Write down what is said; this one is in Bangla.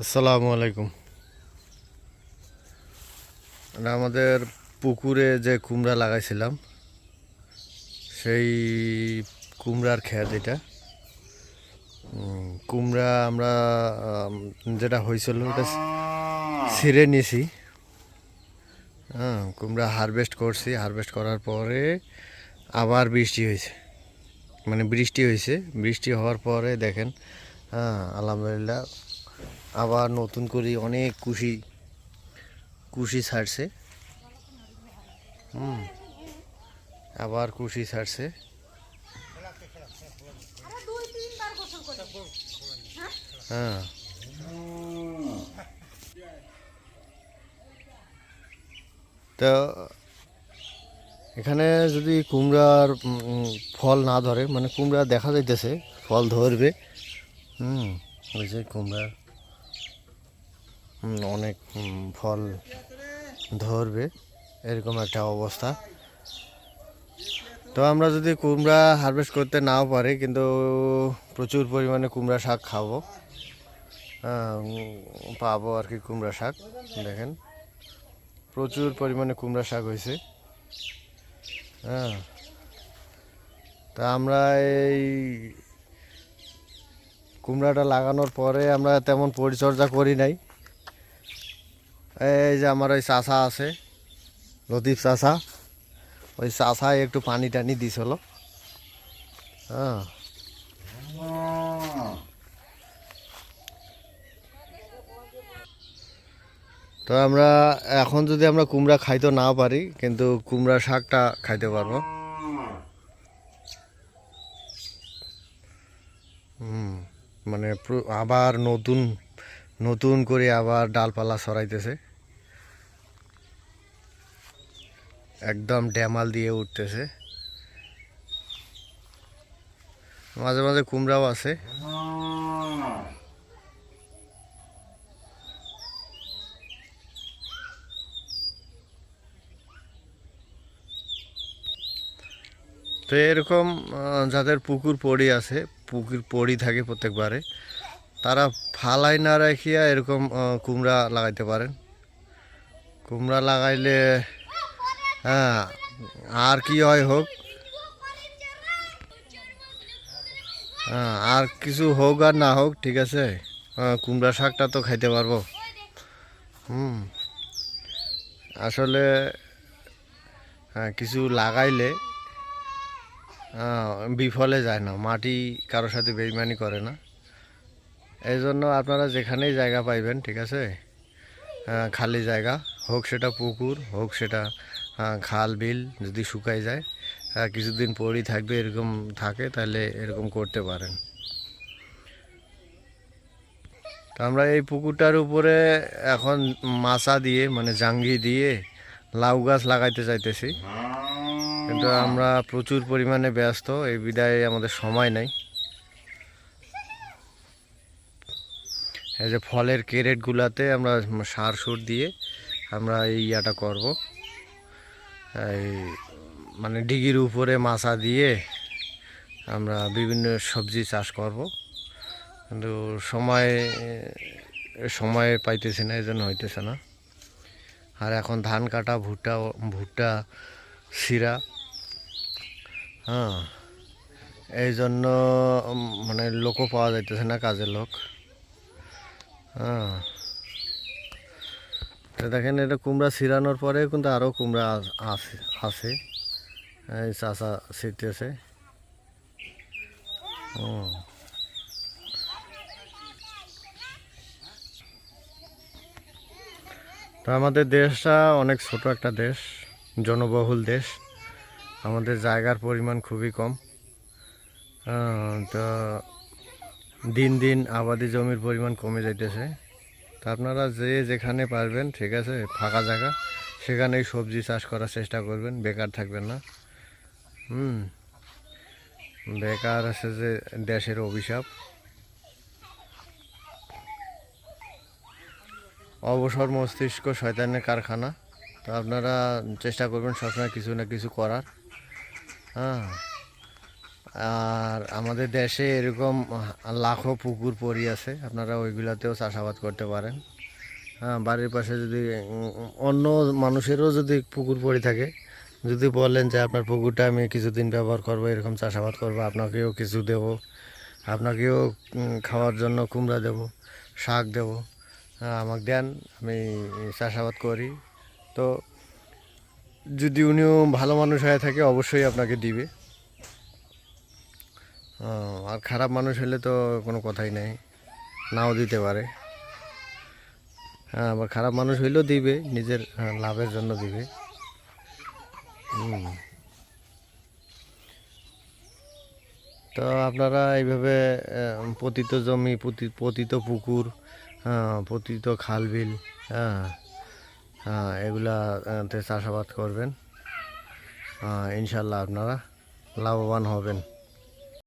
আসসালামু আলাইকুম। আমাদের পুকুরে যে কুমড়া লাগাইছিলাম সেই কুমড়ার ক্ষেত এটা। কুমড়া আমরা যেটা হয়েছিল ওটা ছিঁড়ে নিয়েছি। কুমড়া হারভেস্ট করছি, হারভেস্ট করার পরে আবার বৃষ্টি হয়েছে, মানে বৃষ্টি হওয়ার পরে দেখেন, আলহামদুলিল্লাহ আবার নতুন করে অনেক কুশি ছাড়ছে। আবার কুশি ছাড়ছে। হ্যাঁ, তো এখানে যদি কুমড়ার ফল না ধরে, মানে কুমড়া দেখা যাইতেছে ফল ধরবে। ওই যে কুমড়া অনেক ফল ধরবে, এরকম একটা অবস্থা। তো আমরা যদি কুমড়া হারভেস্ট করতে নাও পারি, কিন্তু প্রচুর পরিমাণে কুমড়া শাক খাবো, পাবো আর কি। কুমড়া শাক দেখেন, প্রচুর পরিমাণে কুমড়া শাক হয়েছে। তা আমরা এই কুমড়াটা লাগানোর পরে আমরা তেমন পরিচর্যা করি নাই। এই যে আমার ওই চাষা আছে, লতিফ চাষা, ওই চাষায় একটু পানি টানি দিছিল। তো আমরা এখন যদি আমরা কুমড়া খাইতে না পারি, কিন্তু কুমড়া শাকটা খাইতে পারবো। মানে আবার নতুন নতুন করে আবার ডালপালা ছড়াইতেছে, একদম ড্যামাল দিয়ে উঠতেছে। মাঝে মাঝে কুমড়াও আছে। তো এরকম যাদের পুকুর পড়ি আছে, পুকুর পড়ি থাকে প্রত্যেকবারে, তারা ফালাই না রাখিয়া এরকম কুমড়া লাগাইতে পারেন। কুমড়া লাগাইলে হ্যাঁ, আর কি হয় হোক, আর কিছু হোক আর না হোক, ঠিক আছে, কুমড়া শাকটা তো খাইতে পারবো। আসলে কিছু লাগাইলে বিফলে যায় না, মাটি কারোর সাথে বেইমানি করে না। এই জন্য আপনারা যেখানেই জায়গা পাইবেন, ঠিক আছে, খালি জায়গা হোক, সেটা পুকুর হোক, সেটা খাল বিল, যদি শুকাই যায়, কিছুদিন পরই থাকবে, এরকম থাকে, তাহলে এরকম করতে পারেন। তো আমরা এই পুকুরটার উপরে এখন মাচা দিয়ে, মানে জাঙ্গি দিয়ে লাউ গাছ লাগাইতে চাইতেছি, কিন্তু আমরা প্রচুর পরিমাণে ব্যস্ত, এই বিদায় আমাদের সময় নাই। এই যে ফলের ক্যারেটগুলাতে আমরা সার সুর দিয়ে আমরা এই ইয়াটা করব, এই মানে ডিগির উপরে মাচা দিয়ে আমরা বিভিন্ন সবজি চাষ করব, কিন্তু সময় পাইতেছি না, এই জন্য হইতেছে না। আর এখন ধান কাটা, ভুট্টা শিরা, এই জন্য মানে লোকও পাওয়া যাইতেছে না, কাজের লোক। তো দেখেন, এটা কুমড়া ছিঁড়ানোর পরে কিন্তু আরও কুমড়া আছে, এই চাষা ছিঁড়তেছে। তো আমাদের দেশটা অনেক ছোট একটা দেশ, জনবহুল দেশ, আমাদের জায়গার পরিমাণ খুবই কম। তো দিন দিন আবাদি জমির পরিমাণ কমে যাইতেছে। তা আপনারা যেখানে পারবেন, ঠিক আছে, ফাঁকা জায়গা, সেখানেই সবজি চাষ করার চেষ্টা করবেন, বেকার থাকবেন না। বেকার আছে যে দেশের অভিশাপ। অবসর মস্তিষ্ক শয়তানের কারখানা। তো আপনারা চেষ্টা করবেন সবসময় কিছু না কিছু করার। আর আমাদের দেশে এরকম লাখো পুকুর পড়ে আছে, আপনারা ওইগুলাতেও চাষাবাদ করতে পারেন। হ্যাঁ, বাড়ির পাশে যদি অন্য মানুষেরও যদি পুকুর পড়ে থাকে, যদি বলেন যে আপনার পুকুরটা আমি কিছুদিন ব্যবহার করব, এরকম চাষাবাদ করবো, আপনাকেও কিছু দেব, আপনাকেও খাওয়ার জন্য কুমড়া দেব, শাক দেব, হ্যাঁ আমাকে দেন, আমি চাষাবাদ করি। তো যদি উনিও ভালো মানুষ হয়ে থাকে অবশ্যই আপনাকে দিবে। আর খারাপ মানুষ হলে তো কোনো কথাই নেই, নাও দিতে পারে। হ্যাঁ, আবার খারাপ মানুষ হইলেও দিবে, নিজের লাভের জন্য দিবে। হুম। তো আপনারা এইভাবে পতিত জমি, পতিত পুকুর, পতিত খাল বিল, হ্যাঁ হ্যাঁ এগুলাতে চাষাবাদ করবেন, ইনশাল্লাহ আপনারা লাভবান হবেন।